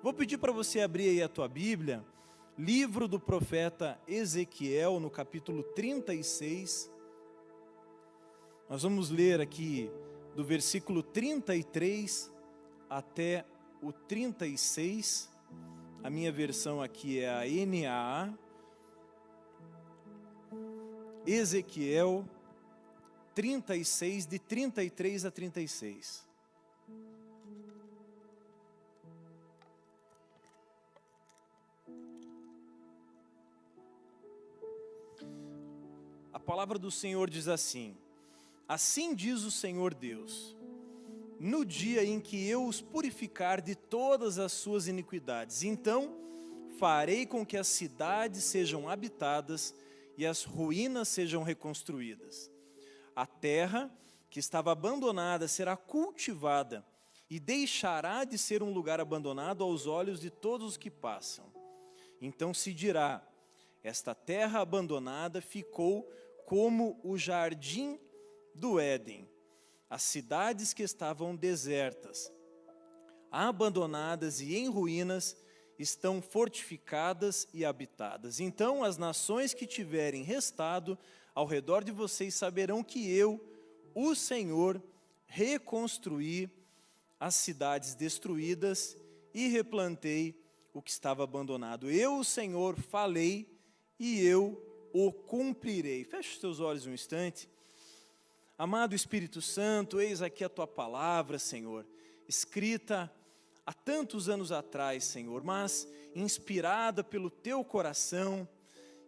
Vou pedir para você abrir aí a tua Bíblia, livro do profeta Ezequiel, no capítulo 36. Nós vamos ler aqui do versículo 33 até o 36. A minha versão aqui é a NAA. Ezequiel 36, de 33 a 36. A palavra do Senhor diz assim: assim diz o Senhor Deus, no dia em que eu os purificar de todas as suas iniquidades, então farei com que as cidades sejam habitadas e as ruínas sejam reconstruídas. A terra que estava abandonada será cultivada e deixará de ser um lugar abandonado aos olhos de todos os que passam. Então se dirá: esta terra abandonada ficou como o jardim do Éden. As cidades que estavam desertas, abandonadas e em ruínas, estão fortificadas e habitadas. Então as nações que tiverem restado ao redor de vocês saberão que eu, o Senhor, reconstruí as cidades destruídas e replantei o que estava abandonado. Eu, o Senhor, falei e eu o cumprirei. Feche os teus olhos um instante. Amado Espírito Santo, eis aqui a tua palavra, Senhor, escrita há tantos anos atrás, Senhor, mas inspirada pelo teu coração.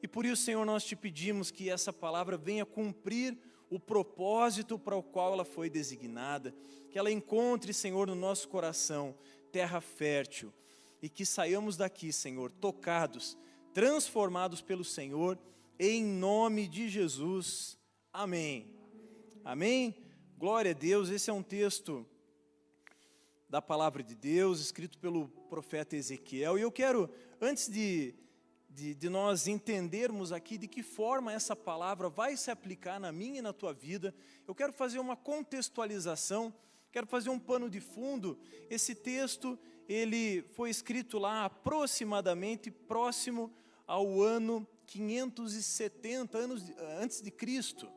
E por isso, Senhor, nós te pedimos que essa palavra venha cumprir o propósito para o qual ela foi designada, que ela encontre, Senhor, no nosso coração terra fértil e que saiamos daqui, Senhor, tocados, transformados pelo Senhor, em nome de Jesus. Amém. Amém? Glória a Deus. Esse é um texto da palavra de Deus, escrito pelo profeta Ezequiel. E eu quero, antes de nós entendermos aqui de que forma essa palavra vai se aplicar na minha e na tua vida, eu quero fazer uma contextualização, quero fazer um pano de fundo. Esse texto, ele foi escrito lá aproximadamente próximo ao ano 570, anos antes de Cristo.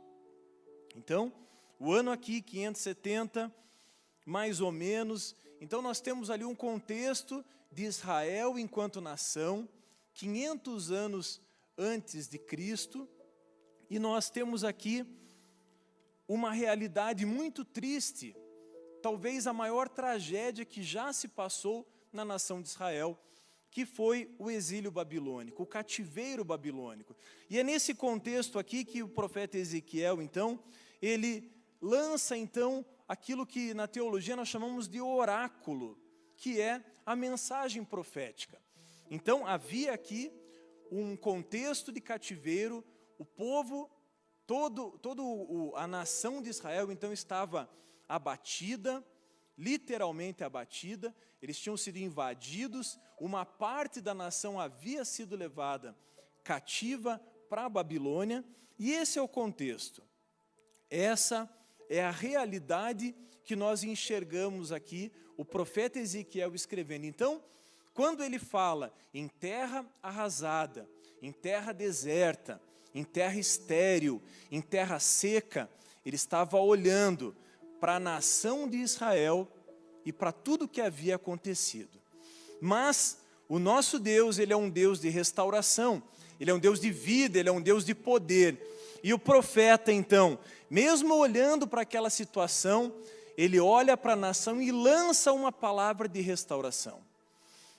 Então, o ano aqui, 570, mais ou menos. Então nós temos ali um contexto de Israel enquanto nação, 500 anos antes de Cristo, e nós temos aqui uma realidade muito triste, talvez a maior tragédia que já se passou na nação de Israel, que foi o exílio babilônico, o cativeiro babilônico. E é nesse contexto aqui que o profeta Ezequiel, então, ele lança, então, aquilo que na teologia nós chamamos de oráculo, que é a mensagem profética. Então, havia aqui um contexto de cativeiro, o povo, a nação de Israel, então, estava abatida, literalmente abatida, eles tinham sido invadidos, uma parte da nação havia sido levada cativa para a Babilônia, e esse é o contexto. Essa é a realidade que nós enxergamos aqui, o profeta Ezequiel escrevendo. Então, quando ele fala em terra arrasada, em terra deserta, em terra estéril, em terra seca, ele estava olhando para a nação de Israel e para tudo que havia acontecido. Mas o nosso Deus, ele é um Deus de restauração, ele é um Deus de vida, ele é um Deus de poder. E o profeta, então, mesmo olhando para aquela situação, ele olha para a nação e lança uma palavra de restauração.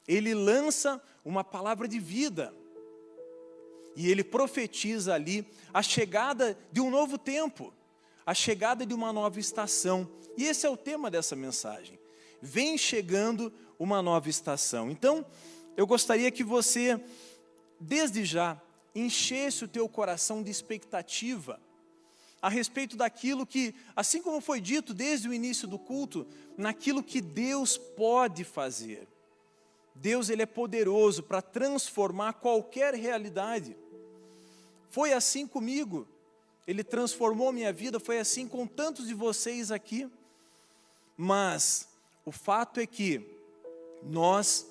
Ele lança uma palavra de vida. E ele profetiza ali a chegada de um novo tempo, a chegada de uma nova estação. E esse é o tema dessa mensagem. Vem chegando uma nova estação. Então, eu gostaria que você, desde já, enchesse o teu coração de expectativa a respeito daquilo que, assim como foi dito desde o início do culto, naquilo que Deus pode fazer. Deus, ele é poderoso para transformar qualquer realidade. Foi assim comigo, ele transformou minha vida, foi assim com tantos de vocês aqui. Mas o fato é que nós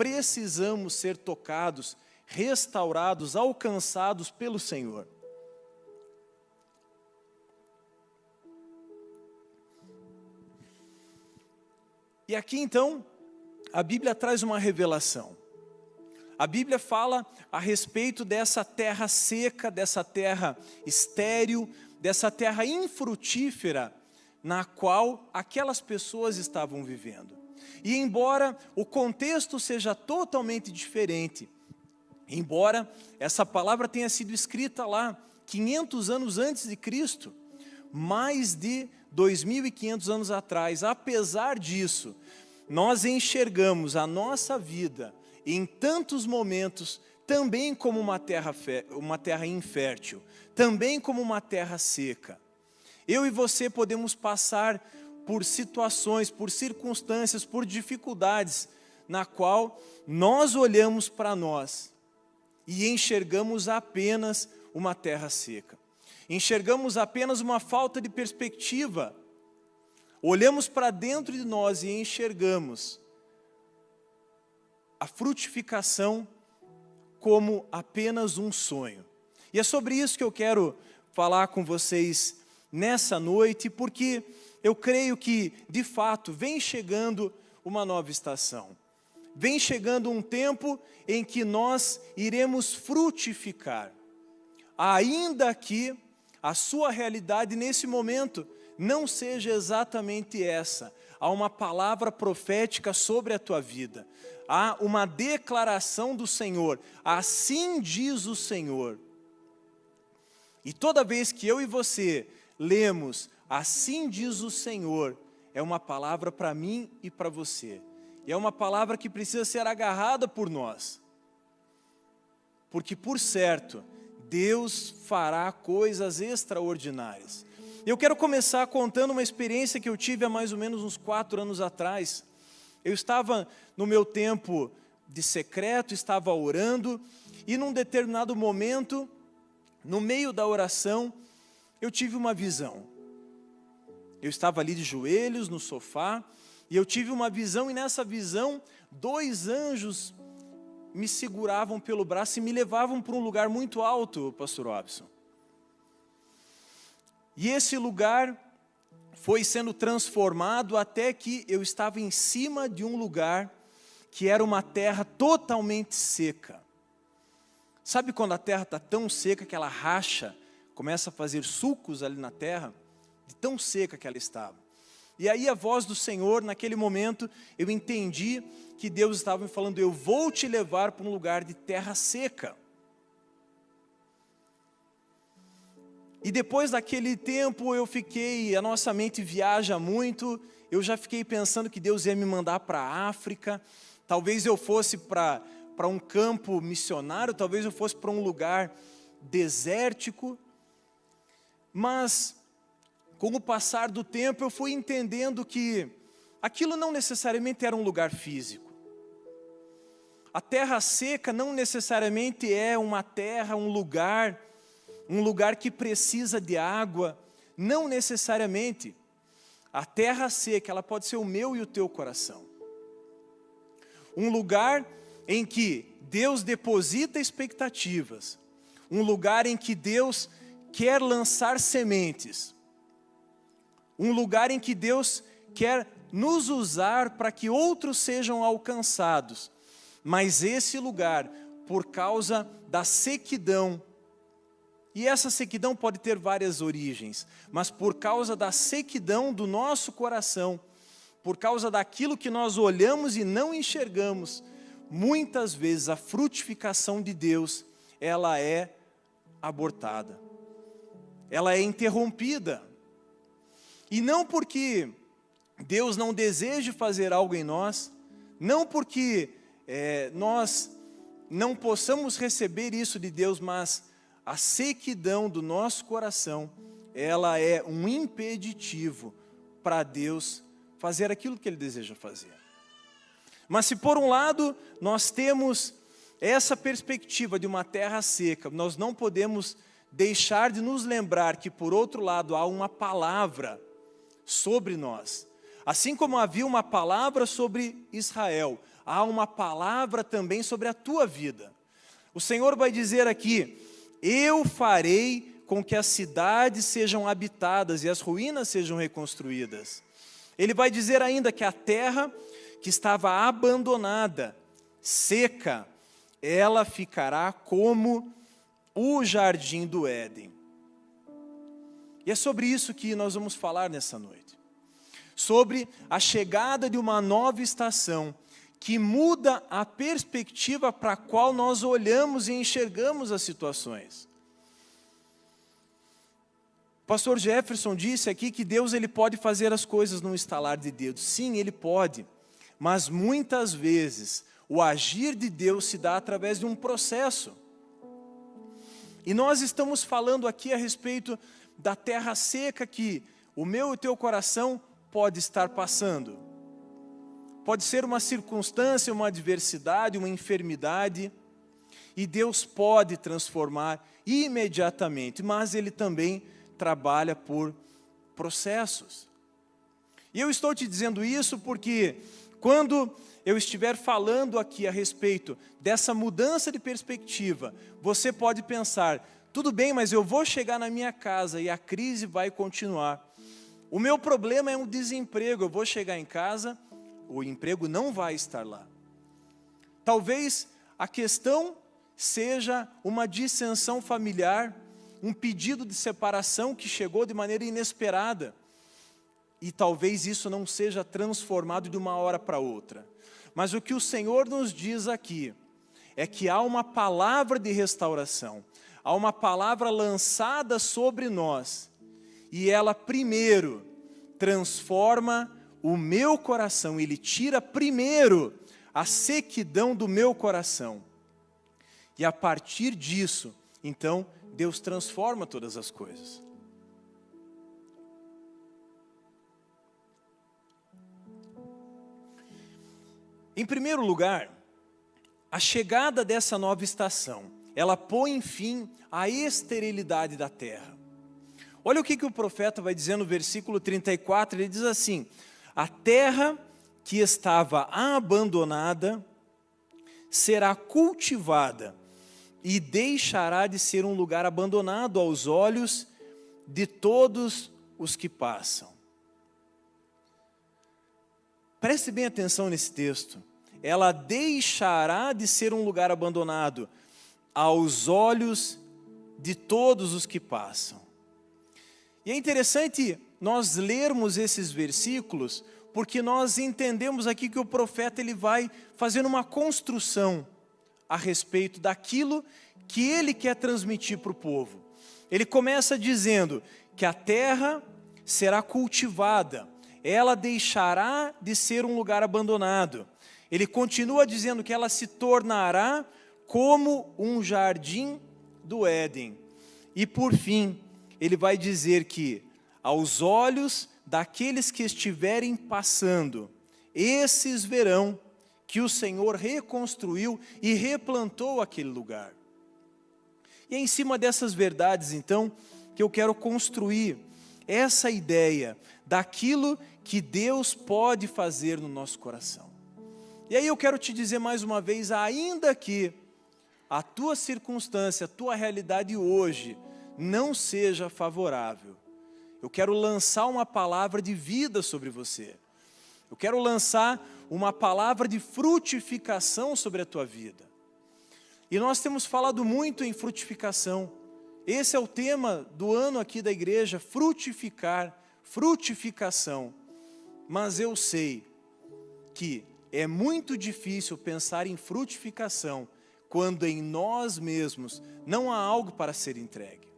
precisamos ser tocados, restaurados, alcançados pelo Senhor. E aqui então, a Bíblia traz uma revelação. A Bíblia fala a respeito dessa terra seca, dessa terra estéril, dessa terra infrutífera, na qual aquelas pessoas estavam vivendo. E embora o contexto seja totalmente diferente, embora essa palavra tenha sido escrita lá 500 anos antes de Cristo, mais de 2.500 anos atrás, apesar disso, nós enxergamos a nossa vida em tantos momentos também como uma terra infértil, também como uma terra seca. Eu e você podemos passar por situações, por circunstâncias, por dificuldades, na qual nós olhamos para nós e enxergamos apenas uma terra seca. Enxergamos apenas uma falta de perspectiva. Olhamos para dentro de nós e enxergamos a frutificação como apenas um sonho. E é sobre isso que eu quero falar com vocês nessa noite, porque eu creio que, de fato, vem chegando uma nova estação. Vem chegando um tempo em que nós iremos frutificar. Ainda que a sua realidade nesse momento não seja exatamente essa. Há uma palavra profética sobre a tua vida. Há uma declaração do Senhor. Assim diz o Senhor. E toda vez que eu e você lemos, assim diz o Senhor, é uma palavra para mim e para você. E é uma palavra que precisa ser agarrada por nós. Porque, por certo, Deus fará coisas extraordinárias. Eu quero começar contando uma experiência que eu tive há mais ou menos uns 4 anos atrás. Eu estava no meu tempo de secreto, estava orando, e num determinado momento, no meio da oração, eu tive uma visão. Eu estava ali de joelhos no sofá, e eu tive uma visão, e nessa visão, 2 anjos me seguravam pelo braço e me levavam para um lugar muito alto, pastor Robson. E esse lugar foi sendo transformado até que eu estava em cima de um lugar que era uma terra totalmente seca. Sabe quando a terra está tão seca que ela racha, começa a fazer sulcos ali na terra, de tão seca que ela estava. E aí a voz do Senhor, naquele momento, eu entendi que Deus estava me falando, eu vou te levar para um lugar de terra seca. E depois daquele tempo a nossa mente viaja muito, eu já fiquei pensando que Deus ia me mandar para a África, talvez eu fosse para um campo missionário, talvez eu fosse para um lugar desértico, mas com o passar do tempo eu fui entendendo que aquilo não necessariamente era um lugar físico. A terra seca não necessariamente é uma terra, um lugar que precisa de água, não necessariamente. A terra seca, ela pode ser o meu e o teu coração. Um lugar em que Deus deposita expectativas, um lugar em que Deus quer lançar sementes, um lugar em que Deus quer nos usar para que outros sejam alcançados, mas esse lugar, por causa da sequidão, e essa sequidão pode ter várias origens, mas por causa da sequidão do nosso coração, por causa daquilo que nós olhamos e não enxergamos, muitas vezes a frutificação de Deus, ela é abortada, ela é interrompida. E não porque Deus não deseje fazer algo em nós, não porque nós não possamos receber isso de Deus, mas a sequidão do nosso coração, ela é um impeditivo para Deus fazer aquilo que Ele deseja fazer. Mas se por um lado nós temos essa perspectiva de uma terra seca, nós não podemos deixar de nos lembrar que por outro lado há uma palavra sobre nós. Assim como havia uma palavra sobre Israel, há uma palavra também sobre a tua vida. O Senhor vai dizer aqui: eu farei com que as cidades sejam habitadas e as ruínas sejam reconstruídas. Ele vai dizer ainda que a terra que estava abandonada, seca, ela ficará como o jardim do Éden. E é sobre isso que nós vamos falar nessa noite. Sobre a chegada de uma nova estação que muda a perspectiva para a qual nós olhamos e enxergamos as situações. O pastor Jefferson disse aqui que Deus ele pode fazer as coisas num estalar de dedos. Sim, Ele pode, mas muitas vezes o agir de Deus se dá através de um processo. E nós estamos falando aqui a respeito da terra seca que o meu e o teu coração pode estar passando. Pode ser uma circunstância, uma adversidade, uma enfermidade, e Deus pode transformar imediatamente, mas Ele também trabalha por processos. E eu estou te dizendo isso porque quando eu estiver falando aqui a respeito dessa mudança de perspectiva, você pode pensar: tudo bem, mas eu vou chegar na minha casa e a crise vai continuar. O meu problema é um desemprego, eu vou chegar em casa, o emprego não vai estar lá. Talvez a questão seja uma dissensão familiar, um pedido de separação que chegou de maneira inesperada. E talvez isso não seja transformado de uma hora para outra. Mas o que o Senhor nos diz aqui é que há uma palavra de restauração, há uma palavra lançada sobre nós, e ela primeiro transforma o meu coração, Ele tira primeiro a sequidão do meu coração. E a partir disso, então, Deus transforma todas as coisas. Em primeiro lugar, a chegada dessa nova estação, ela põe fim à esterilidade da terra. Olha o que o profeta vai dizer no versículo 34, ele diz assim: a terra que estava abandonada será cultivada e deixará de ser um lugar abandonado aos olhos de todos os que passam. Preste bem atenção nesse texto. Ela deixará de ser um lugar abandonado aos olhos de todos os que passam. E é interessante nós lermos esses versículos, porque nós entendemos aqui que o profeta ele vai fazendo uma construção a respeito daquilo que ele quer transmitir para o povo. Ele começa dizendo que a terra será cultivada, ela deixará de ser um lugar abandonado. Ele continua dizendo que ela se tornará como um jardim do Éden. E por fim, ele vai dizer que aos olhos daqueles que estiverem passando, esses verão que o Senhor reconstruiu e replantou aquele lugar. E é em cima dessas verdades, então, que eu quero construir essa ideia daquilo que Deus pode fazer no nosso coração. E aí eu quero te dizer mais uma vez, ainda que a tua circunstância, a tua realidade hoje não seja favorável, eu quero lançar uma palavra de vida sobre você. Eu quero lançar uma palavra de frutificação sobre a tua vida. E nós temos falado muito em frutificação. Esse é o tema do ano aqui da igreja, frutificar, frutificação. Mas eu sei que é muito difícil pensar em frutificação quando em nós mesmos não há algo para ser entregue.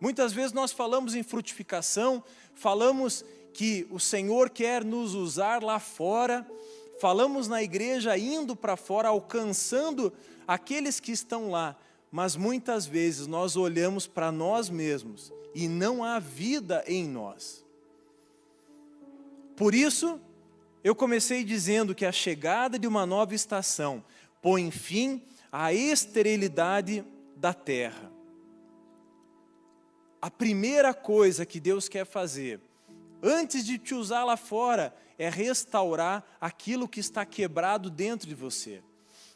Muitas vezes nós falamos em frutificação, falamos que o Senhor quer nos usar lá fora, falamos na igreja indo para fora, alcançando aqueles que estão lá, mas muitas vezes nós olhamos para nós mesmos e não há vida em nós. Por isso, eu comecei dizendo que a chegada de uma nova estação põe fim à esterilidade da terra. A primeira coisa que Deus quer fazer antes de te usar lá fora, é restaurar aquilo que está quebrado dentro de você.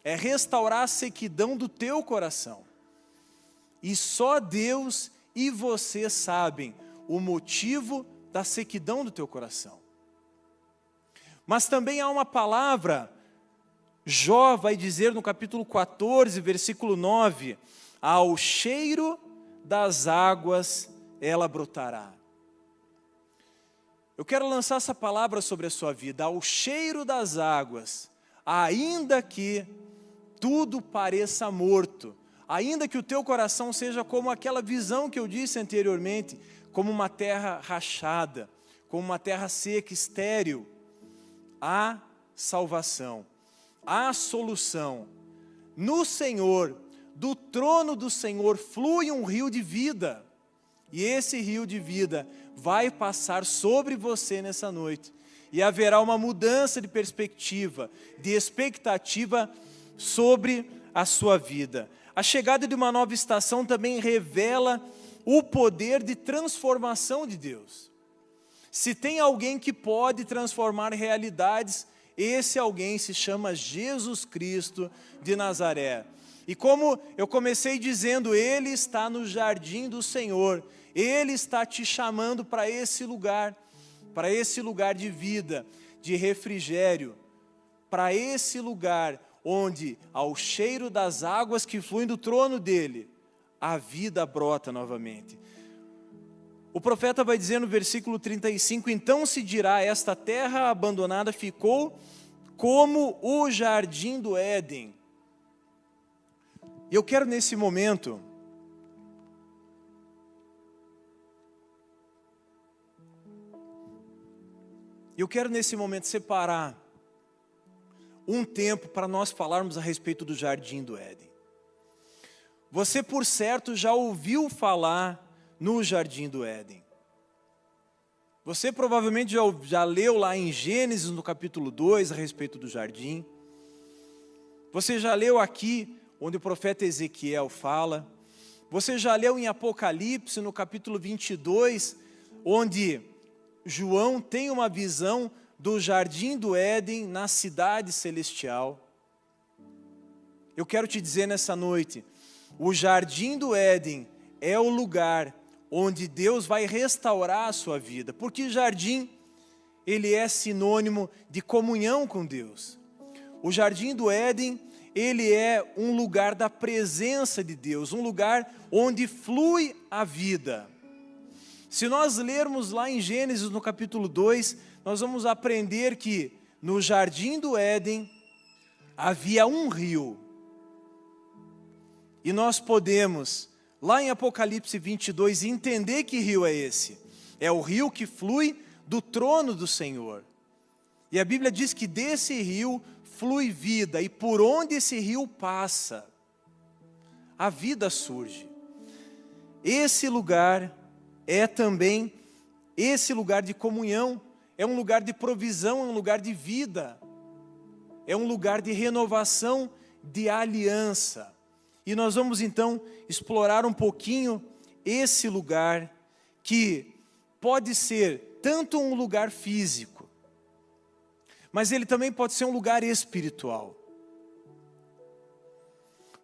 É restaurar a sequidão do teu coração. E só Deus e você sabem o motivo da sequidão do teu coração. Mas também há uma palavra, Jó vai dizer no capítulo 14, versículo 9, ao cheiro das águas ela brotará. Eu quero lançar essa palavra sobre a sua vida, ao cheiro das águas, ainda que tudo pareça morto, ainda que o teu coração seja como aquela visão que eu disse anteriormente, como uma terra rachada, como uma terra seca, estéril, há salvação, há solução. No Senhor, do trono do Senhor, flui um rio de vida, e esse rio de vida vai passar sobre você nessa noite, e haverá uma mudança de perspectiva, de expectativa sobre a sua vida. A chegada de uma nova estação também revela o poder de transformação de Deus. Se tem alguém que pode transformar realidades, esse alguém se chama Jesus Cristo de Nazaré. E como eu comecei dizendo, Ele está no jardim do Senhor, Ele está te chamando para esse lugar de vida, de refrigério, para esse lugar onde, ao cheiro das águas que fluem do trono dEle, a vida brota novamente. O profeta vai dizer no versículo 35, então se dirá, esta terra abandonada ficou como o jardim do Éden. Eu quero nesse momento separar um tempo para nós falarmos a respeito do jardim do Éden. Você, por certo, já ouviu falar no jardim do Éden. Você provavelmente já leu lá em Gênesis, no capítulo 2, a respeito do jardim. Você já leu aqui, onde o profeta Ezequiel fala. Você já leu em Apocalipse, no capítulo 22, onde João tem uma visão do jardim do Éden na cidade celestial. Eu quero te dizer nessa noite, o jardim do Éden é o lugar onde Deus vai restaurar a sua vida, porque jardim, ele é sinônimo de comunhão com Deus. O jardim do Éden, ele é um lugar da presença de Deus, um lugar onde flui a vida. Se nós lermos lá em Gênesis, no capítulo 2, nós vamos aprender que no jardim do Éden havia um rio. E nós podemos, lá em Apocalipse 22, entender que rio é esse. É o rio que flui do trono do Senhor. E a Bíblia diz que desse rio flui vida, e por onde esse rio passa, a vida surge. Esse lugar é também esse lugar de comunhão, é um lugar de provisão, é um lugar de vida, é um lugar de renovação, de aliança. E nós vamos então explorar um pouquinho esse lugar, que pode ser tanto um lugar físico, mas ele também pode ser um lugar espiritual.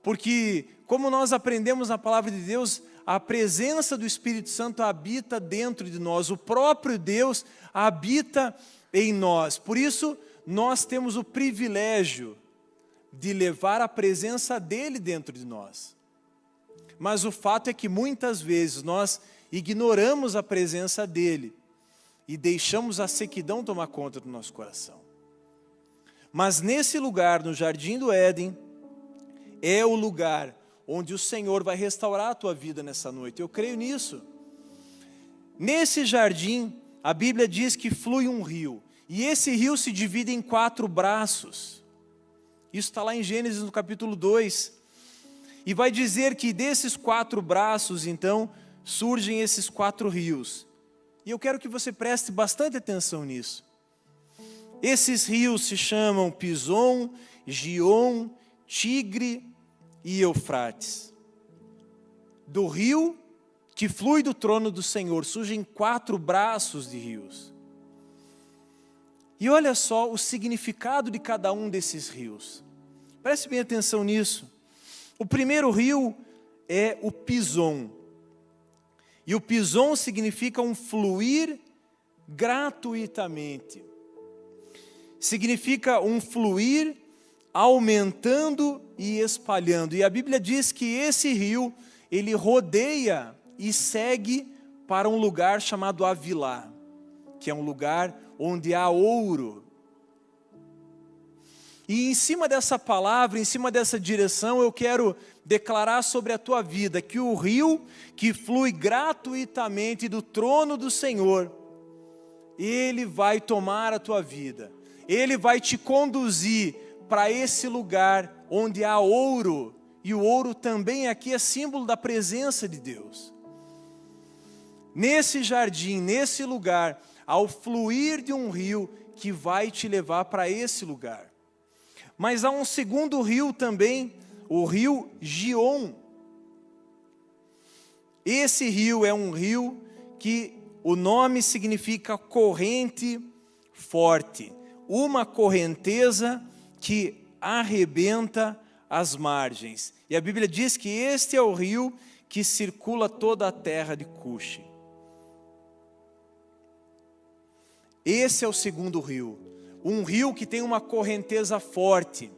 Porque, como nós aprendemos na palavra de Deus, a presença do Espírito Santo habita dentro de nós, o próprio Deus habita em nós. Por isso, nós temos o privilégio de levar a presença dEle dentro de nós. Mas o fato é que muitas vezes nós ignoramos a presença dEle e deixamos a sequidão tomar conta do nosso coração. Mas nesse lugar, no jardim do Éden, é o lugar onde o Senhor vai restaurar a tua vida nessa noite. Eu creio nisso. Nesse jardim, a Bíblia diz que flui um rio. E esse rio se divide em 4 braços. Isso está lá em Gênesis, no capítulo 2. E vai dizer que desses 4 braços, então, surgem esses 4 rios. E eu quero que você preste bastante atenção nisso. Esses rios se chamam Pison, Gion, Tigre e Eufrates. Do rio que flui do trono do Senhor surgem 4 braços de rios. E olha só o significado de cada um desses rios. Preste bem atenção nisso. O primeiro rio é o Pison. E o Pison significa um fluir gratuitamente. Significa um fluir aumentando e espalhando. E a Bíblia diz que esse rio, ele rodeia e segue para um lugar chamado Avilá, que é um lugar onde há ouro. E em cima dessa palavra, em cima dessa direção, eu quero declarar sobre a tua vida que o rio que flui gratuitamente do trono do Senhor, ele vai tomar a tua vida, ele vai te conduzir para esse lugar onde há ouro, e o ouro também aqui é símbolo da presença de Deus. Nesse jardim, nesse lugar, ao fluir de um rio que vai te levar para esse lugar. Mas há um segundo rio também, o rio Gion. Esse rio é um rio que o nome significa corrente forte, uma correnteza que arrebenta as margens. E a Bíblia diz que este é o rio que circula toda a terra de Cuxi. Esse é o segundo rio, um rio que tem uma correnteza forte,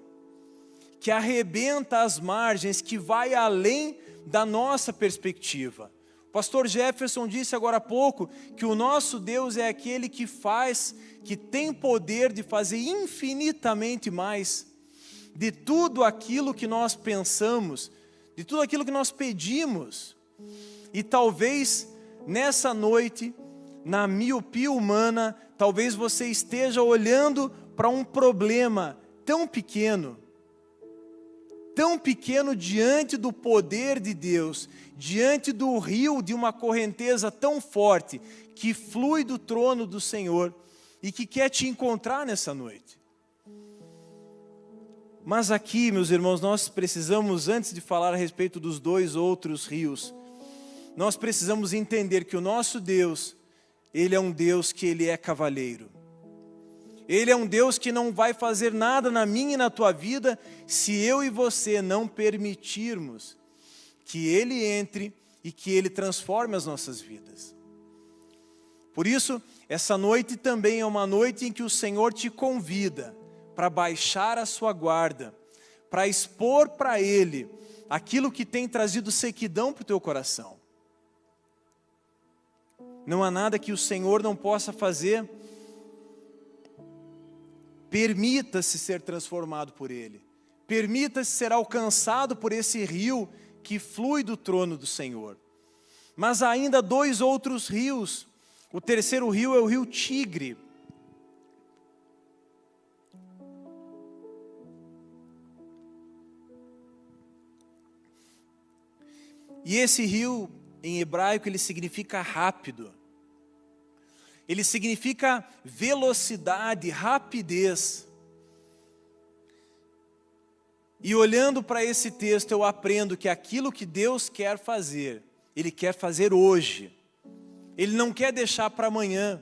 que arrebenta as margens, que vai além da nossa perspectiva. O pastor Jefferson disse agora há pouco que o nosso Deus é aquele que faz, que tem poder de fazer infinitamente mais de tudo aquilo que nós pensamos, de tudo aquilo que nós pedimos. E talvez nessa noite, na miopia humana, talvez você esteja olhando para um problema tão pequeno diante do poder de Deus, diante do rio de uma correnteza tão forte, que flui do trono do Senhor, e que quer te encontrar nessa noite. Mas aqui, meus irmãos, nós precisamos, antes de falar a respeito dos dois outros rios, nós precisamos entender que o nosso Deus, Ele é um Deus que Ele é cavalheiro. Ele é um Deus que não vai fazer nada na minha e na tua vida se eu e você não permitirmos que Ele entre e que Ele transforme as nossas vidas. Por isso, essa noite também é uma noite em que o Senhor te convida para baixar a sua guarda, para expor para Ele aquilo que tem trazido sequidão para o teu coração. Não há nada que o Senhor não possa fazer. Permita-se ser transformado por Ele. Permita-se ser alcançado por esse rio que flui do trono do Senhor. Mas há ainda dois outros rios. O terceiro rio é o rio Tigre. E esse rio, em hebraico, ele significa rápido. Ele significa velocidade, rapidez. E olhando para esse texto, eu aprendo que aquilo que Deus quer fazer, Ele quer fazer hoje. Ele não quer deixar para amanhã.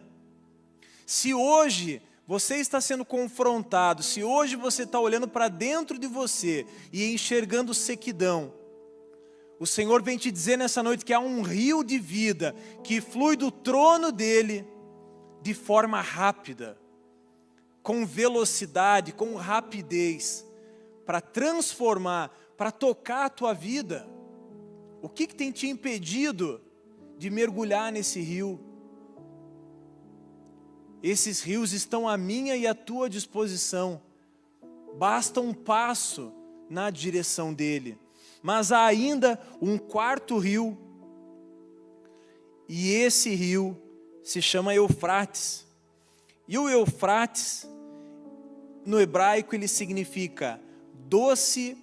Se hoje você está sendo confrontado, se hoje você está olhando para dentro de você e enxergando sequidão, o Senhor vem te dizer nessa noite que há um rio de vida que flui do trono dEle, de forma rápida, com velocidade, com rapidez, para transformar, para tocar a tua vida. O que tem te impedido de mergulhar nesse rio? Esses rios estão à minha e à tua disposição. Basta um passo na direção dele. Mas há ainda um quarto rio, e esse rio se chama Eufrates. E o Eufrates, no hebraico, ele significa doce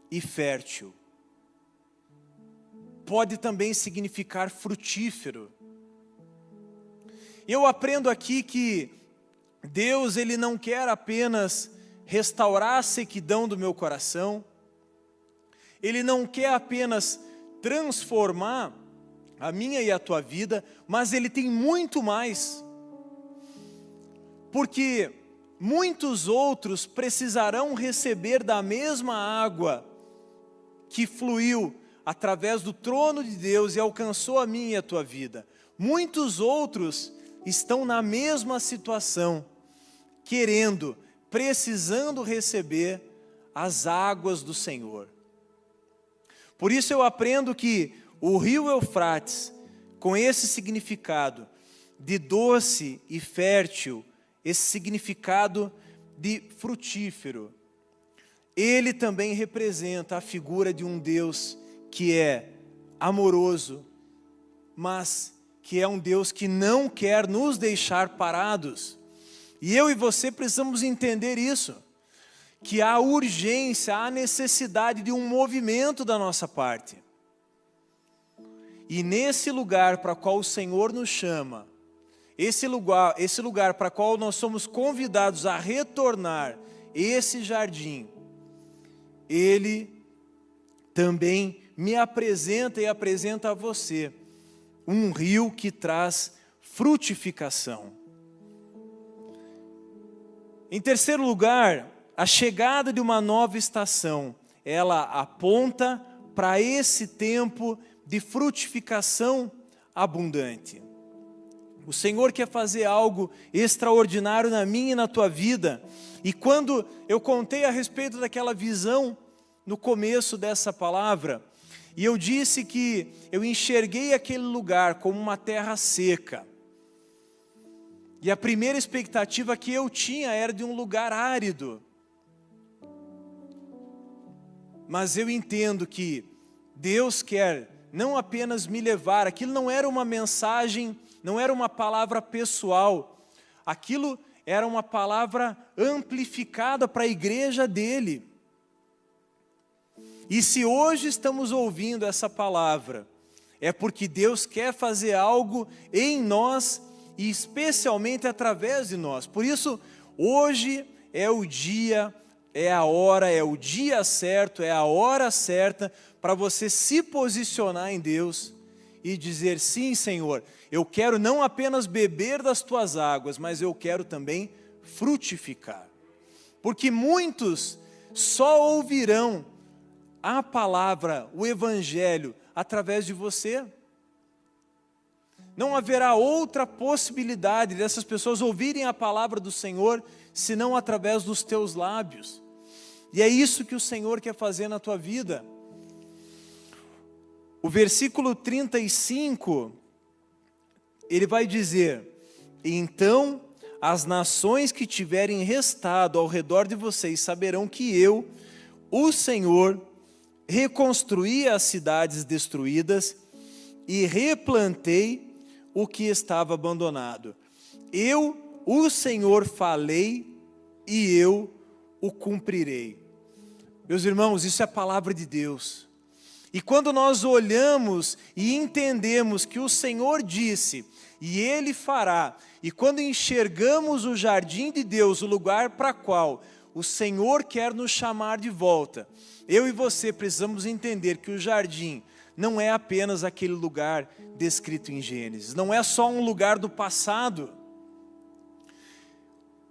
e fértil. Pode também significar frutífero. Eu aprendo aqui que Deus, Ele não quer apenas restaurar a sequidão do meu coração, Ele não quer apenas transformar a minha e a tua vida, mas Ele tem muito mais. porque muitos outros precisarão receber da mesma água que fluiu através do trono de Deus e alcançou a minha e a tua vida. Muitos outros estão na mesma situação, querendo, precisando receber as águas do Senhor. Por isso eu aprendo que o rio Eufrates, com esse significado de doce e fértil, esse significado de frutífero, ele também representa a figura de um Deus que é amoroso, mas que é um Deus que não quer nos deixar parados. E eu e você precisamos entender isso, que há urgência, há necessidade de um movimento da nossa parte. E nesse lugar para qual o Senhor nos chama, esse lugar para qual nós somos convidados a retornar, esse jardim, Ele também me apresenta e apresenta a você um rio que traz frutificação. Em terceiro lugar, a chegada de uma nova estação, ela aponta para esse tempo de frutificação abundante. O Senhor quer fazer algo extraordinário na minha e na tua vida. E quando eu contei a respeito daquela visão no começo dessa palavra, e eu disse que eu enxerguei aquele lugar como uma terra seca. E a primeira expectativa que eu tinha era de um lugar árido. Mas eu entendo que Deus quer não apenas me levar, aquilo não era uma mensagem, não era uma palavra pessoal, aquilo era uma palavra amplificada para a igreja dele. E se hoje estamos ouvindo essa palavra, é porque Deus quer fazer algo em nós e especialmente através de nós. Por isso, hoje é o dia, é a hora, é o dia certo, é a hora certa para você se posicionar em Deus e dizer: sim, Senhor, eu quero não apenas beber das tuas águas, mas eu quero também frutificar. Porque muitos só ouvirão a palavra, o evangelho, através de você. Não haverá outra possibilidade dessas pessoas ouvirem a palavra do Senhor, senão através dos teus lábios. E é isso que o Senhor quer fazer na tua vida. O versículo 35, ele vai dizer: então as nações que tiverem restado ao redor de vocês saberão que eu, o Senhor, reconstruí as cidades destruídas e replantei o que estava abandonado. Eu, o Senhor, falei e eu o cumprirei. Meus irmãos, isso é a palavra de Deus. E quando nós olhamos e entendemos que o Senhor disse, e Ele fará, e quando enxergamos o jardim de Deus, o lugar para qual o Senhor quer nos chamar de volta, eu e você precisamos entender que o jardim não é apenas aquele lugar descrito em Gênesis, não é só um lugar do passado.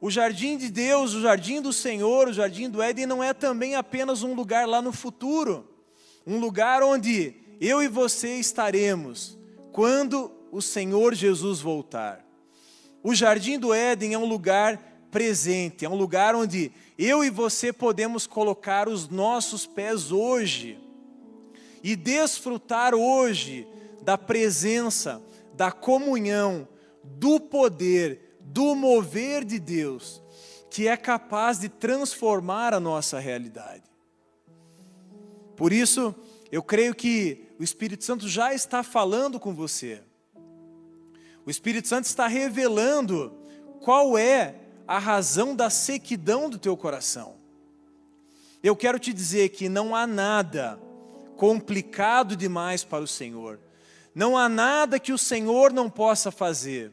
O jardim de Deus, o jardim do Senhor, o jardim do Éden não é também apenas um lugar lá no futuro, um lugar onde eu e você estaremos quando o Senhor Jesus voltar. O jardim do Éden é um lugar presente, é um lugar onde eu e você podemos colocar os nossos pés hoje e desfrutar hoje da presença, da comunhão, do poder, do mover de Deus, que é capaz de transformar a nossa realidade. Por isso, eu creio que o Espírito Santo já está falando com você. O Espírito Santo está revelando qual é a razão da sequidão do teu coração. Eu quero te dizer que não há nada complicado demais para o Senhor. Não há nada que o Senhor não possa fazer.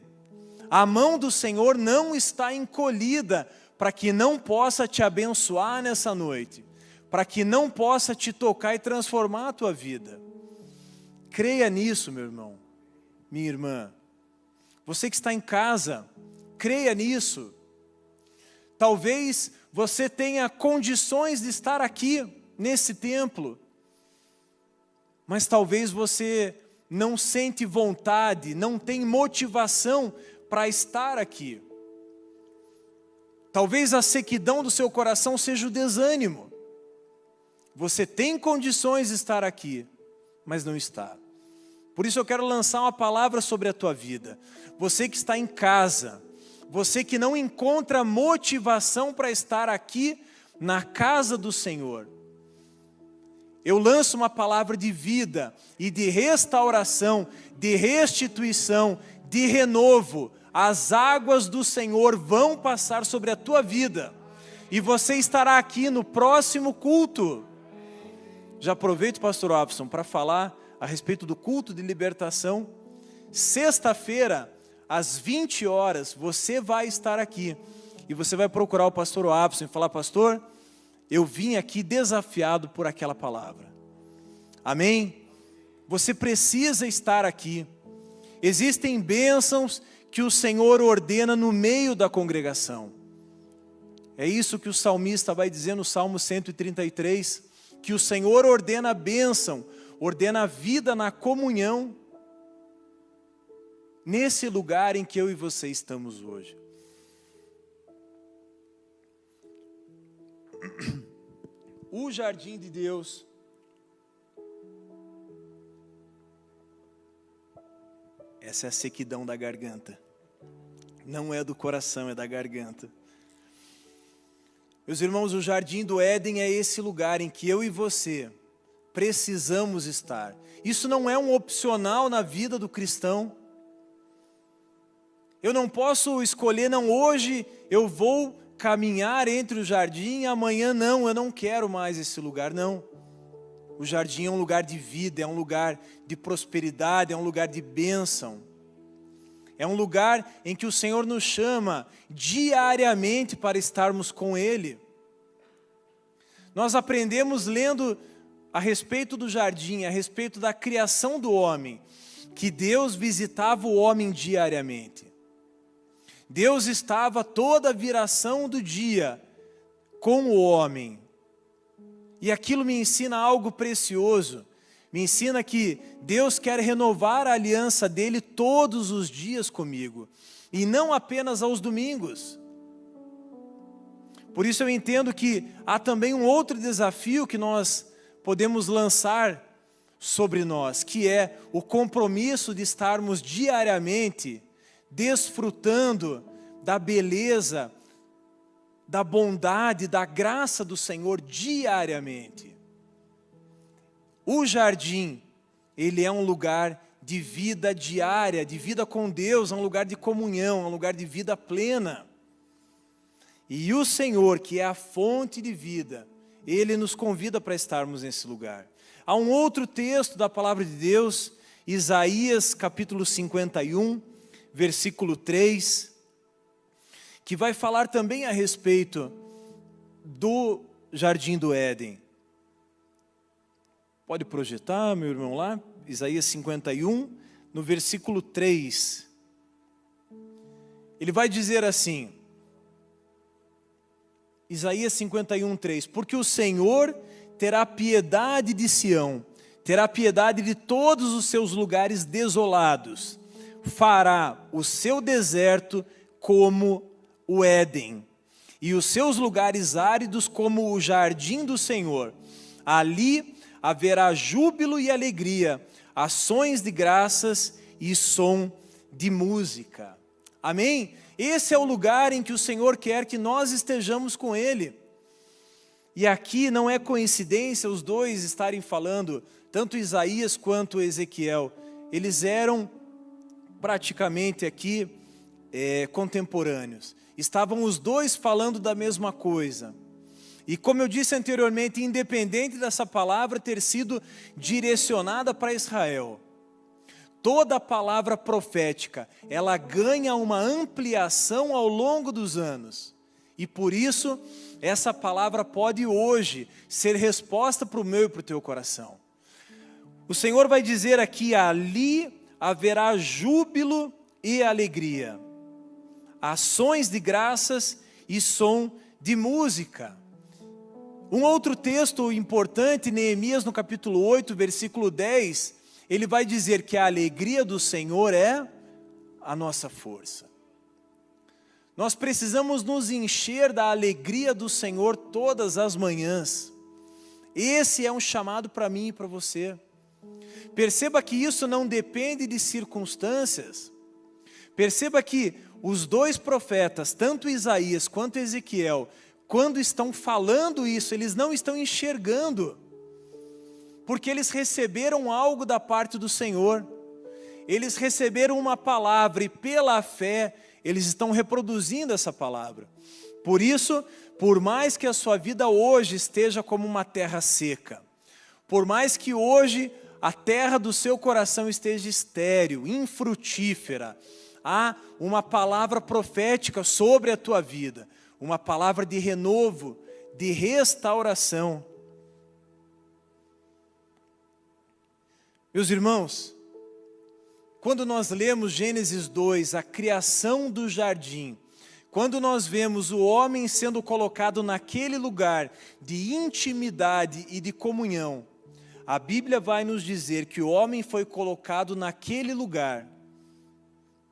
A mão do Senhor não está encolhida para que não possa te abençoar nessa noite, para que não possa te tocar e transformar a tua vida. Creia nisso, meu irmão, minha irmã. Você que está em casa, creia nisso. Talvez você tenha condições de estar aqui, nesse templo, mas talvez você não sente vontade, não tem motivação para estar aqui. Talvez a sequidão do seu coração seja o desânimo. Você tem condições de estar aqui, mas não está. Por isso eu quero lançar uma palavra sobre a tua vida. Você que está em casa, você que não encontra motivação para estar aqui na casa do Senhor. Eu lanço uma palavra de vida e de restauração, de restituição, de renovo. As águas do Senhor vão passar sobre a tua vida. E você estará aqui no próximo culto. Já aproveito, pastor Robson, para falar a respeito do culto de libertação. Sexta-feira, às 20 horas, você vai estar aqui. E você vai procurar o pastor Robson e falar: pastor, eu vim aqui desafiado por aquela palavra. Amém? Você precisa estar aqui. Existem bênçãos que o Senhor ordena no meio da congregação. É isso que o salmista vai dizer no Salmo 133, que o Senhor ordena a bênção, ordena a vida na comunhão, nesse lugar em que eu e você estamos hoje. O jardim de Deus essa é a sequidão da garganta. Não é do coração, é da garganta. Meus irmãos, o jardim do Éden é esse lugar em que eu e você precisamos estar. Isso não é um opcional na vida do cristão. Eu não posso escolher, não, hoje eu vou caminhar entre o jardim, amanhã não, eu não quero mais esse lugar, não. O jardim é um lugar de vida, é um lugar de prosperidade, é um lugar de bênção. É um lugar em que o Senhor nos chama diariamente para estarmos com Ele. Nós aprendemos lendo a respeito do jardim, a respeito da criação do homem, que Deus visitava o homem diariamente. Deus estava toda a viração do dia com o homem. E aquilo me ensina algo precioso. Me ensina que Deus quer renovar a aliança dele todos os dias comigo. E não apenas aos domingos. Por isso eu entendo que há também um outro desafio que nós podemos lançar sobre nós, que é o compromisso de estarmos diariamente desfrutando da beleza, da bondade, da graça do Senhor diariamente. O jardim, ele é um lugar de vida diária, de vida com Deus, é um lugar de comunhão, é um lugar de vida plena. E o Senhor, que é a fonte de vida, Ele nos convida para estarmos nesse lugar. Há um outro texto da palavra de Deus, Isaías capítulo 51, versículo 3, que vai falar também a respeito do jardim do Éden. Pode projetar, meu irmão, lá, Isaías 51, no versículo 3. Ele vai dizer assim, Isaías 51, 3, porque o Senhor terá piedade de Sião, terá piedade de todos os seus lugares desolados, fará o seu deserto como o Éden, e os seus lugares áridos como o jardim do Senhor. Ali haverá júbilo e alegria, ações de graças e som de música. Amém? Esse é o lugar em que o Senhor quer que nós estejamos com Ele. E aqui não é coincidência os dois estarem falando, tanto Isaías quanto Ezequiel. Eles eram praticamente aqui contemporâneos. Estavam os dois falando da mesma coisa. E como eu disse anteriormente, independente dessa palavra ter sido direcionada para Israel, toda palavra profética, ela ganha uma ampliação ao longo dos anos. E por isso, essa palavra pode hoje ser resposta para o meu e para o teu coração. O Senhor vai dizer aqui, ali haverá júbilo e alegria, ações de graças e som de música. Um outro texto importante, Neemias no capítulo 8, versículo 10, ele vai dizer que a alegria do Senhor é a nossa força. Nós precisamos nos encher da alegria do Senhor todas as manhãs. Esse é um chamado para mim e para você. Perceba que isso não depende de circunstâncias. Perceba que os dois profetas, tanto Isaías quanto Ezequiel, quando estão falando isso, eles não estão enxergando, porque eles receberam algo da parte do Senhor. Eles receberam uma palavra e pela fé, eles estão reproduzindo essa palavra. Por isso, por mais que a sua vida hoje esteja como uma terra seca, por mais que hoje a terra do seu coração esteja estéril, infrutífera, há uma palavra profética sobre a tua vida, uma palavra de renovo, de restauração. Meus irmãos, quando nós lemos Gênesis 2, a criação do jardim, quando nós vemos o homem sendo colocado naquele lugar de intimidade e de comunhão, a Bíblia vai nos dizer que o homem foi colocado naquele lugar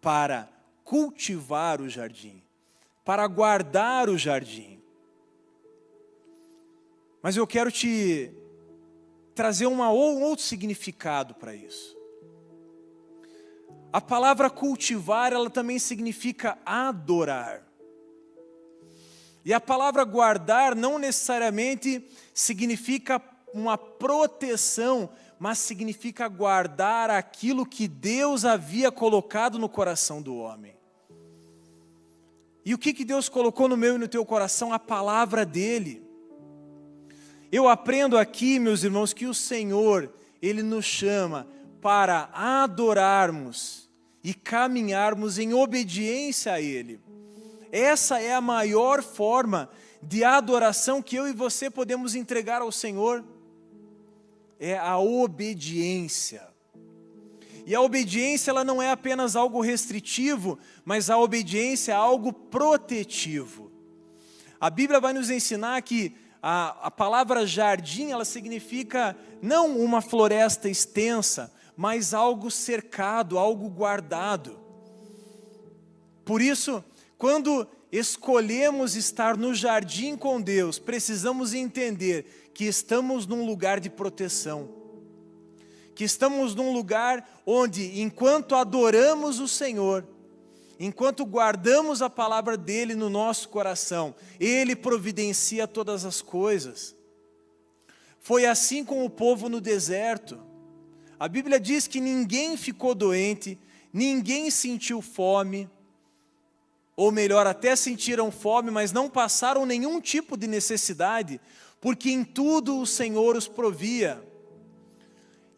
para cultivar o jardim, para guardar o jardim. Mas eu quero te trazer um outro significado para isso. A palavra cultivar, ela também significa adorar. E a palavra guardar não necessariamente significa uma proteção, mas significa guardar aquilo que Deus havia colocado no coração do homem. E o que Deus colocou no meu e no teu coração? A palavra dEle. Eu aprendo aqui, meus irmãos, que o Senhor, Ele nos chama para adorarmos e caminharmos em obediência a Ele. Essa é a maior forma de adoração que eu e você podemos entregar ao Senhor. É a obediência. E a obediência, ela não é apenas algo restritivo, mas a obediência é algo protetivo. A Bíblia vai nos ensinar que a palavra jardim, ela significa não uma floresta extensa, mas algo cercado, algo guardado. Por isso, quando escolhemos estar no jardim com Deus, precisamos entender que estamos num lugar de proteção. Que estamos num lugar onde, enquanto adoramos o Senhor, enquanto guardamos a palavra dEle no nosso coração, Ele providencia todas as coisas. Foi assim com o povo no deserto. A Bíblia diz que ninguém ficou doente, ninguém sentiu fome, ou melhor, até sentiram fome, mas não passaram nenhum tipo de necessidade, porque em tudo o Senhor os provia.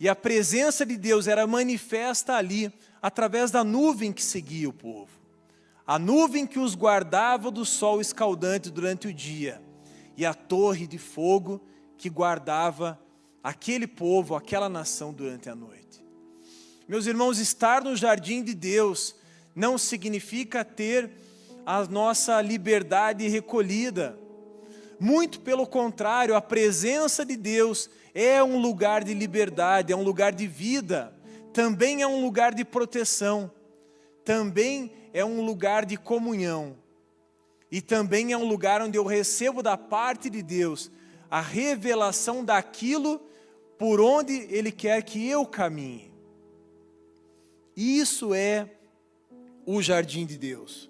E a presença de Deus era manifesta ali, através da nuvem que seguia o povo. A nuvem que os guardava do sol escaldante durante o dia, e a torre de fogo que guardava aquele povo, aquela nação durante a noite. Meus irmãos, estar no jardim de Deus não significa ter a nossa liberdade recolhida. Muito pelo contrário, a presença de Deus é um lugar de liberdade, é um lugar de vida, também é um lugar de proteção, também é um lugar de comunhão, e também é um lugar onde eu recebo da parte de Deus a revelação daquilo por onde Ele quer que eu caminhe. Isso é o jardim de Deus.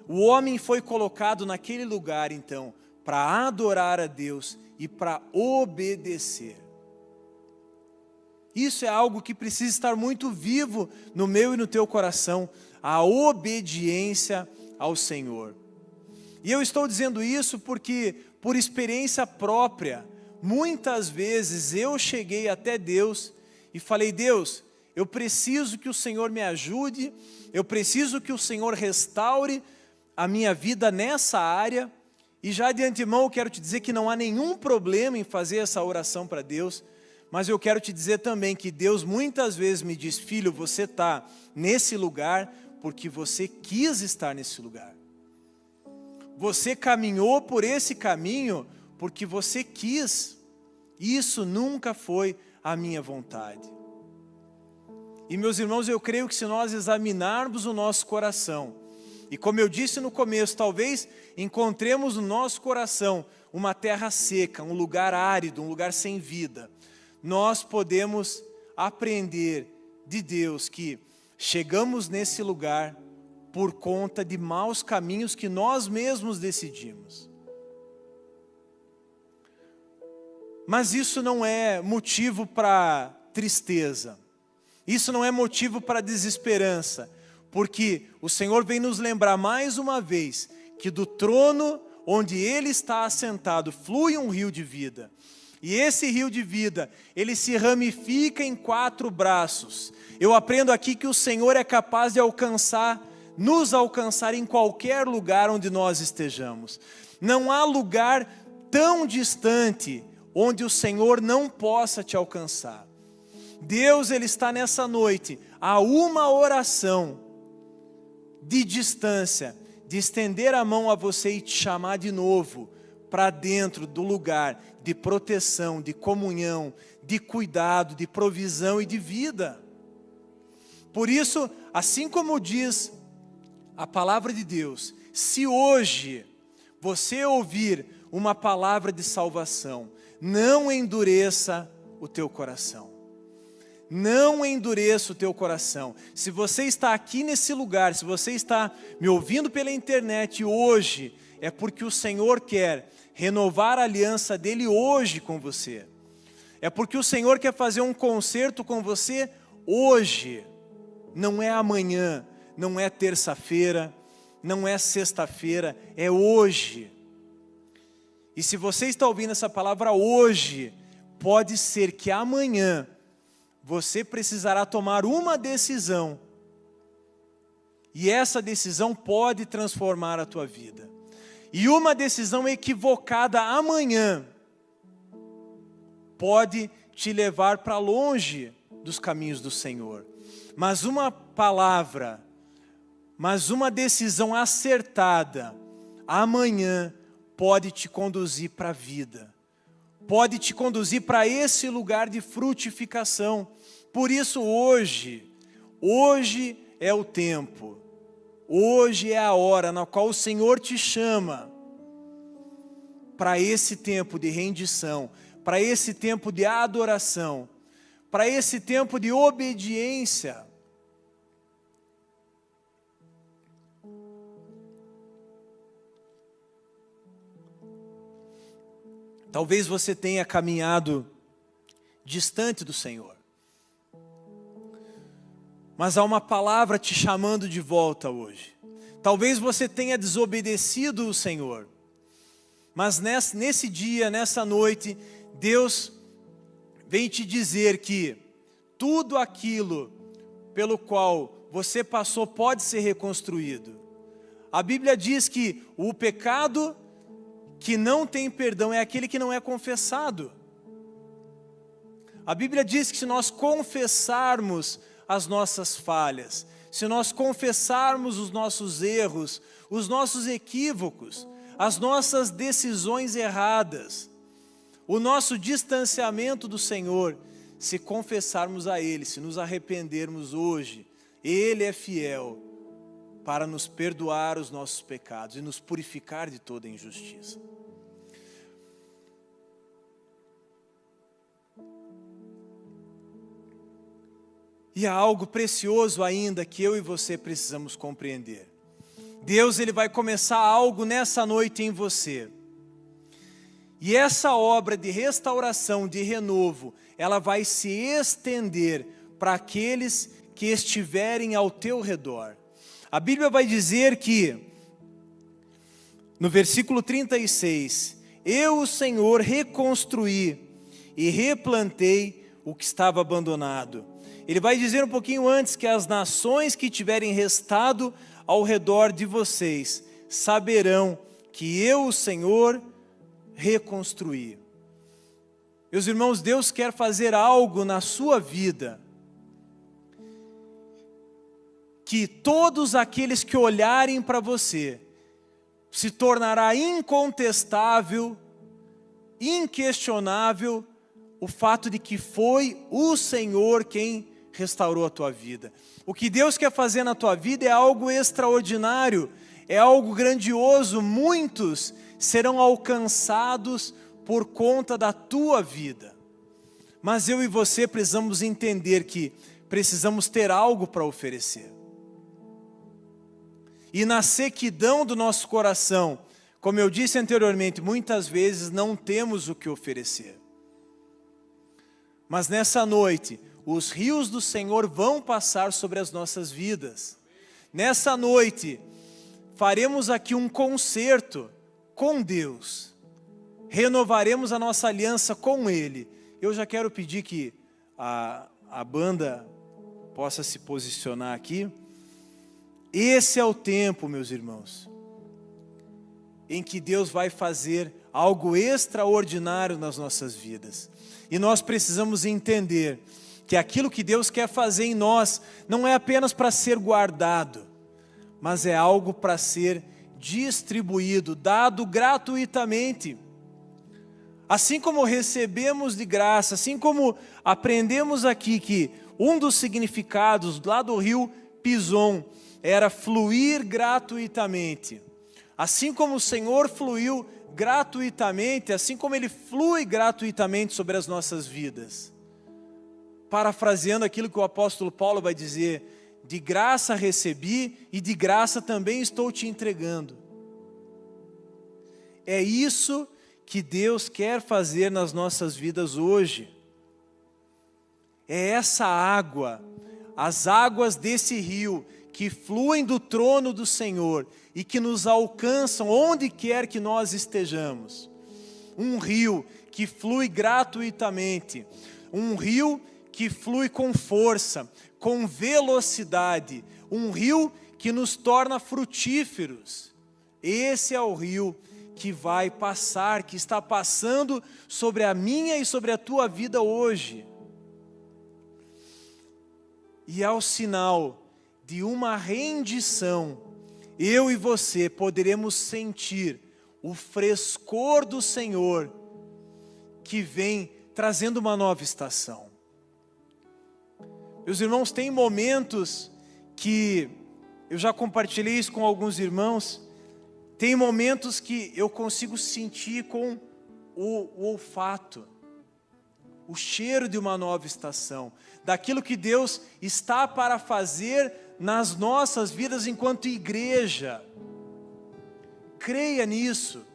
O homem foi colocado naquele lugar, então, para adorar a Deus e para obedecer. Isso é algo que precisa estar muito vivo no meu e no teu coração, a obediência ao Senhor. E eu estou dizendo isso porque, por experiência própria, muitas vezes eu cheguei até Deus e falei: Deus, eu preciso que o Senhor me ajude, eu preciso que o Senhor restaure a minha vida nessa área. E já de antemão eu quero te dizer que não há nenhum problema em fazer essa oração para Deus, mas eu quero te dizer também que Deus muitas vezes me diz: filho, você está nesse lugar porque você quis estar nesse lugar. Você caminhou por esse caminho porque você quis. Isso nunca foi a minha vontade. E meus irmãos, eu creio que se nós examinarmos o nosso coração, e como eu disse no começo, talvez encontremos no nosso coração uma terra seca, um lugar árido, um lugar sem vida, nós podemos aprender de Deus que chegamos nesse lugar por conta de maus caminhos que nós mesmos decidimos. Mas isso não é motivo para tristeza. Isso não é motivo para desesperança, porque o Senhor vem nos lembrar mais uma vez que do trono onde Ele está assentado flui um rio de vida. E esse rio de vida, ele se ramifica em 4 braços. Eu aprendo aqui que o Senhor é capaz de nos alcançar em qualquer lugar onde nós estejamos. Não há lugar tão distante onde o Senhor não possa te alcançar. Deus, Ele está nessa noite a uma oração de distância, de estender a mão a você e te chamar de novo para dentro do lugar de proteção, de comunhão, de cuidado, de provisão e de vida. Por isso, assim como diz a palavra de Deus, se hoje você ouvir uma palavra de salvação, não endureça o teu coração. Não endureça o teu coração. Se você está aqui nesse lugar, se você está me ouvindo pela internet hoje, é porque o Senhor quer renovar a aliança dele hoje com você. É porque o Senhor quer fazer um concerto com você hoje. Não é amanhã, não é terça-feira, não é sexta-feira, é hoje. E se você está ouvindo essa palavra hoje, pode ser que amanhã você precisará tomar uma decisão. E essa decisão pode transformar a tua vida. E uma decisão equivocada amanhã pode te levar para longe dos caminhos do Senhor. Mas uma palavra, mas uma decisão acertada amanhã pode te conduzir para a vida. Pode te conduzir para esse lugar de frutificação. Por isso hoje é o tempo, hoje é a hora na qual o Senhor te chama para esse tempo de rendição, para esse tempo de adoração, para esse tempo de obediência. Talvez você tenha caminhado distante do Senhor. Mas há uma palavra te chamando de volta hoje. Talvez você tenha desobedecido o Senhor. Mas nesse dia, nessa noite, Deus vem te dizer que tudo aquilo pelo qual você passou pode ser reconstruído. A Bíblia diz que o pecado que não tem perdão é aquele que não é confessado. A Bíblia diz que se nós confessarmos as nossas falhas, se nós confessarmos os nossos erros, os nossos equívocos, as nossas decisões erradas, o nosso distanciamento do Senhor, se confessarmos a Ele, se nos arrependermos hoje, Ele é fiel para nos perdoar os nossos pecados e nos purificar de toda injustiça. E há algo precioso ainda que eu e você precisamos compreender. Deus, Ele vai começar algo nessa noite em você. E essa obra de restauração, de renovo, ela vai se estender para aqueles que estiverem ao teu redor. A Bíblia vai dizer que, no versículo 36, eu, o Senhor, reconstruí e replantei o que estava abandonado. Ele vai dizer um pouquinho antes que as nações que tiverem restado ao redor de vocês saberão que eu, o Senhor, reconstruí. Meus irmãos, Deus quer fazer algo na sua vida que todos aqueles que olharem para você se tornará incontestável, inquestionável o fato de que foi o Senhor quem restaurou a tua vida. O que Deus quer fazer na tua vida é algo extraordinário, é algo grandioso. Muitos serão alcançados por conta da tua vida. Mas eu e você precisamos entender que precisamos ter algo para oferecer. E na sequidão do nosso coração, como eu disse anteriormente, muitas vezes não temos o que oferecer. Mas nessa noite, os rios do Senhor vão passar sobre as nossas vidas. Nessa noite, faremos aqui um concerto com Deus. Renovaremos a nossa aliança com Ele. Eu já quero pedir que a banda possa se posicionar aqui. Esse é o tempo, meus irmãos, em que Deus vai fazer algo extraordinário nas nossas vidas. E nós precisamos entender que aquilo que Deus quer fazer em nós não é apenas para ser guardado, mas é algo para ser distribuído, dado gratuitamente. Assim como recebemos de graça, assim como aprendemos aqui que um dos significados lá do rio Pison era fluir gratuitamente. Assim como o Senhor fluiu gratuitamente, assim como Ele flui gratuitamente sobre as nossas vidas. Parafraseando aquilo que o apóstolo Paulo vai dizer, de graça recebi e de graça também estou te entregando. É isso que Deus quer fazer nas nossas vidas hoje. É essa água, as águas desse rio que fluem do trono do Senhor e que nos alcançam onde quer que nós estejamos. Um rio que flui gratuitamente, um rio que flui com força, com velocidade, um rio que nos torna frutíferos. Esse é o rio que vai passar, que está passando sobre a minha e sobre a tua vida hoje. E ao sinal de uma rendição, eu e você poderemos sentir o frescor do Senhor que vem trazendo uma nova estação. Meus irmãos, tem momentos que eu já compartilhei isso com alguns irmãos, tem momentos que eu consigo sentir com o olfato, o cheiro de uma nova estação, daquilo que Deus está para fazer nas nossas vidas enquanto igreja. Creia nisso,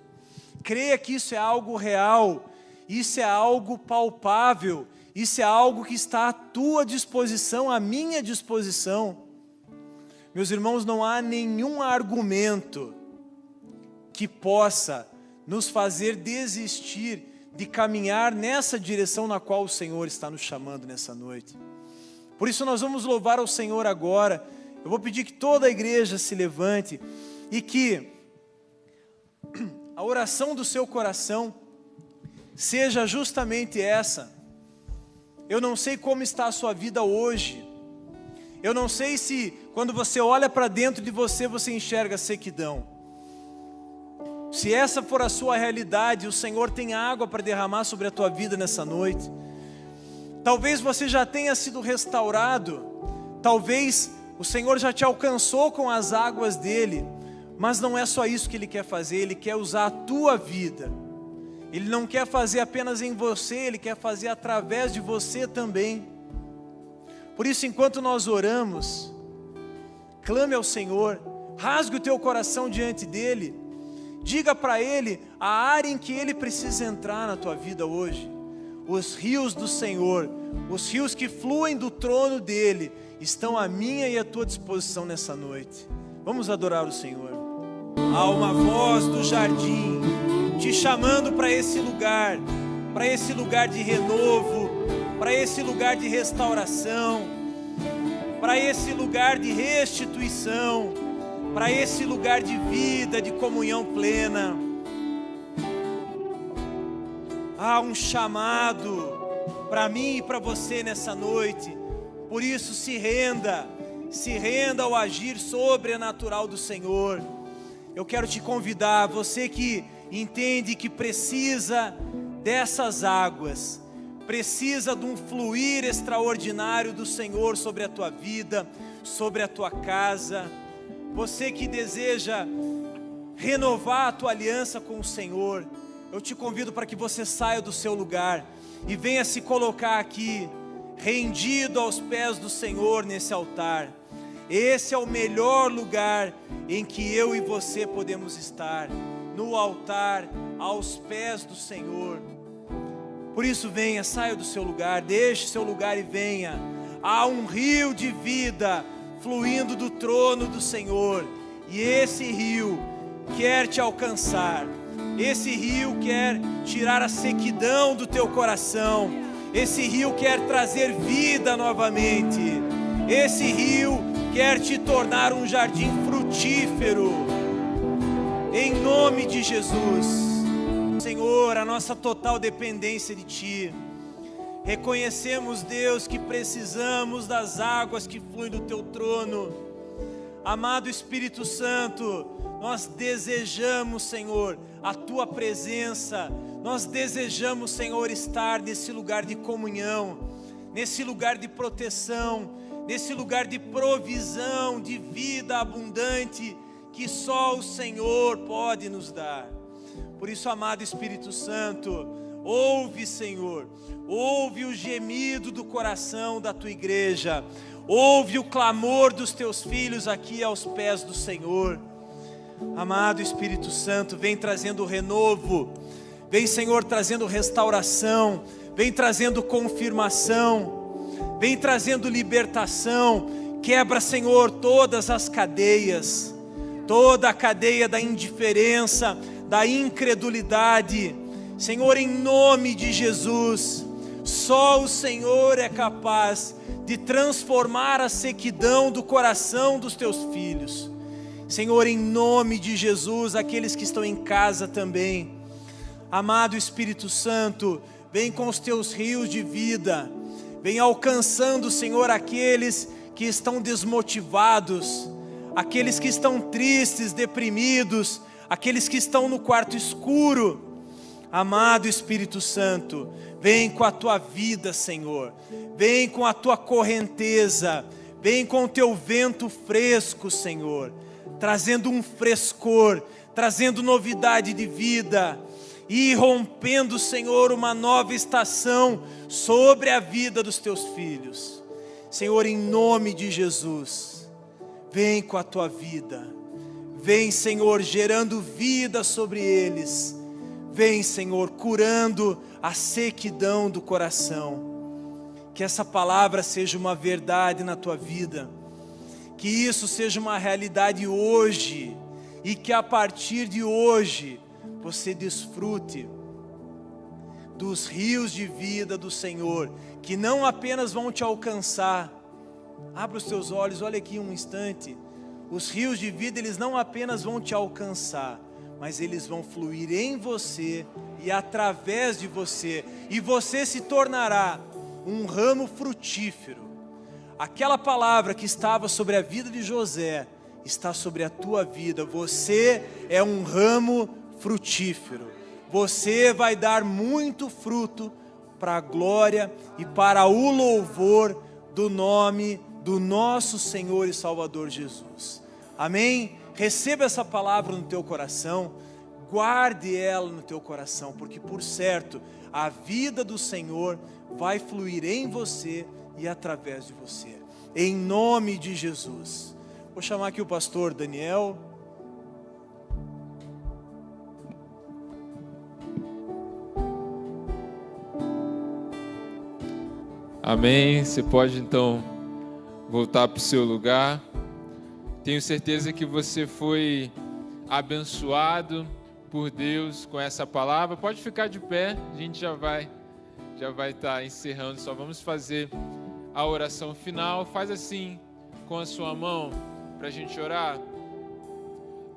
creia que isso é algo real, isso é algo palpável, isso é algo que está à tua disposição, à minha disposição. Meus irmãos, não há nenhum argumento que possa nos fazer desistir de caminhar nessa direção na qual o Senhor está nos chamando nessa noite. Por isso nós vamos louvar ao Senhor agora. Eu vou pedir que toda a igreja se levante e que a oração do seu coração seja justamente essa. Eu não sei como está a sua vida hoje. Eu não sei se quando você olha para dentro de você, você enxerga sequidão. Se essa for a sua realidade, o Senhor tem água para derramar sobre a tua vida nessa noite. Talvez você já tenha sido restaurado, talvez o Senhor já te alcançou com as águas dele, mas não é só isso que Ele quer fazer, Ele quer usar a tua vida. Ele não quer fazer apenas em você, Ele quer fazer através de você também. Por isso, enquanto nós oramos, clame ao Senhor, rasgue o teu coração diante dEle, diga para Ele a área em que Ele precisa entrar na tua vida hoje. Os rios do Senhor, os rios que fluem do trono dEle, estão à minha e à tua disposição nessa noite. Vamos adorar o Senhor. Há uma voz do jardim te chamando para esse lugar de renovo, para esse lugar de restauração, para esse lugar de restituição, para esse lugar de vida, de comunhão plena. Há um chamado para mim e para você nessa noite. Por isso se renda ao agir sobrenatural do Senhor. eu quero te convidar, você que entende que precisa dessas águas, precisa de um fluir extraordinário do Senhor sobre a tua vida, sobre a tua casa, você que deseja renovar a tua aliança com o Senhor, eu te convido para que você saia do seu lugar e venha se colocar aqui, rendido aos pés do Senhor nesse altar. Esse é o melhor lugar em que eu e você podemos estar, no altar, aos pés do Senhor. Por isso venha, saia do seu lugar, deixe seu lugar e venha. Há um rio de vida fluindo do trono do Senhor, e esse rio quer te alcançar, esse rio quer tirar a sequidão do teu coração, esse rio quer trazer vida novamente, esse rio quer te tornar um jardim frutífero, em nome de Jesus. Senhor, a nossa total dependência de Ti, reconhecemos, Deus, que precisamos das águas que fluem do Teu trono. Amado Espírito Santo, nós desejamos, Senhor, a Tua presença, nós desejamos, Senhor, estar nesse lugar de comunhão, nesse lugar de proteção, nesse lugar de provisão, de vida abundante, que só o Senhor pode nos dar. Por isso, amado Espírito Santo, ouve, Senhor, ouve o gemido do coração da Tua igreja, ouve o clamor dos Teus filhos aqui aos pés do Senhor. Amado Espírito Santo, vem trazendo renovo, vem, Senhor, trazendo restauração, vem trazendo confirmação, vem trazendo libertação. Quebra, Senhor, todas as cadeias, toda a cadeia da indiferença, da incredulidade. Senhor, em nome de Jesus, só o Senhor é capaz de transformar a sequidão do coração dos Teus filhos. Senhor, em nome de Jesus, aqueles que estão em casa também, amado Espírito Santo, vem com os Teus rios de vida, vem alcançando, Senhor, aqueles que estão desmotivados, aqueles que estão tristes, deprimidos, aqueles que estão no quarto escuro. Amado Espírito Santo, vem com a Tua vida, Senhor, vem com a Tua correnteza, vem com o Teu vento fresco, Senhor, trazendo um frescor, trazendo novidade de vida, e rompendo, Senhor, uma nova estação sobre a vida dos Teus filhos. Senhor, em nome de Jesus, vem com a Tua vida, vem, Senhor, gerando vida sobre eles, vem, Senhor, curando a sequidão do coração. Que essa palavra seja uma verdade na tua vida, que isso seja uma realidade hoje, e que a partir de hoje você desfrute dos rios de vida do Senhor, que não apenas vão te alcançar. Abra os teus olhos, olha aqui um instante. Os rios de vida, eles não apenas vão te alcançar, mas eles vão fluir em você e através de você, e você se tornará um ramo frutífero. Aquela palavra que estava sobre a vida de José, está sobre a tua vida. Você é um ramo frutífero, você vai dar muito fruto para a glória e para o louvor do nome do nosso Senhor e Salvador Jesus. Amém? Receba essa palavra no teu coração, guarde ela no teu coração, porque por certo, a vida do Senhor vai fluir em você e através de você, em nome de Jesus. Vou chamar aqui o pastor Daniel. Amém. Você pode então voltar para o seu lugar. Tenho certeza que você foi abençoado por Deus com essa palavra. Pode ficar de pé, a gente já vai estar encerrando. Só vamos fazer a oração final. Faz assim com a sua mão para a gente orar.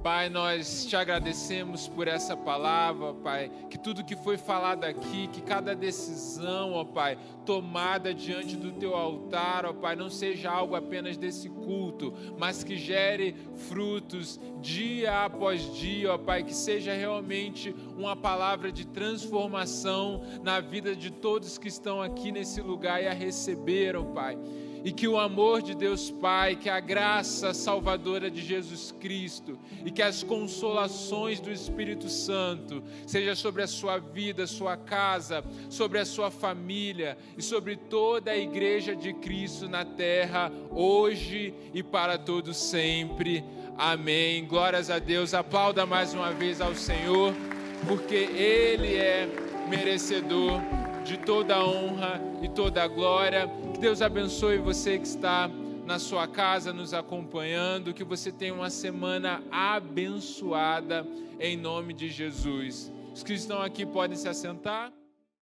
Pai, nós te agradecemos por essa palavra, Pai, que tudo que foi falado aqui, que cada decisão, ó Pai, tomada diante do teu altar, ó Pai, não seja algo apenas desse culto, mas que gere frutos dia após dia, ó Pai, que seja realmente uma palavra de transformação na vida de todos que estão aqui nesse lugar e a receberam, Pai. E que o amor de Deus Pai, que a graça salvadora de Jesus Cristo e que as consolações do Espírito Santo seja sobre a sua vida, sua casa, sobre a sua família e sobre toda a igreja de Cristo na terra, hoje e para todos sempre. Amém. Glórias a Deus. Aplauda mais uma vez ao Senhor, porque Ele é merecedor de toda a honra e toda a glória. Que Deus abençoe você que está na sua casa nos acompanhando, que você tenha uma semana abençoada em nome de Jesus. Os que estão aqui podem se assentar.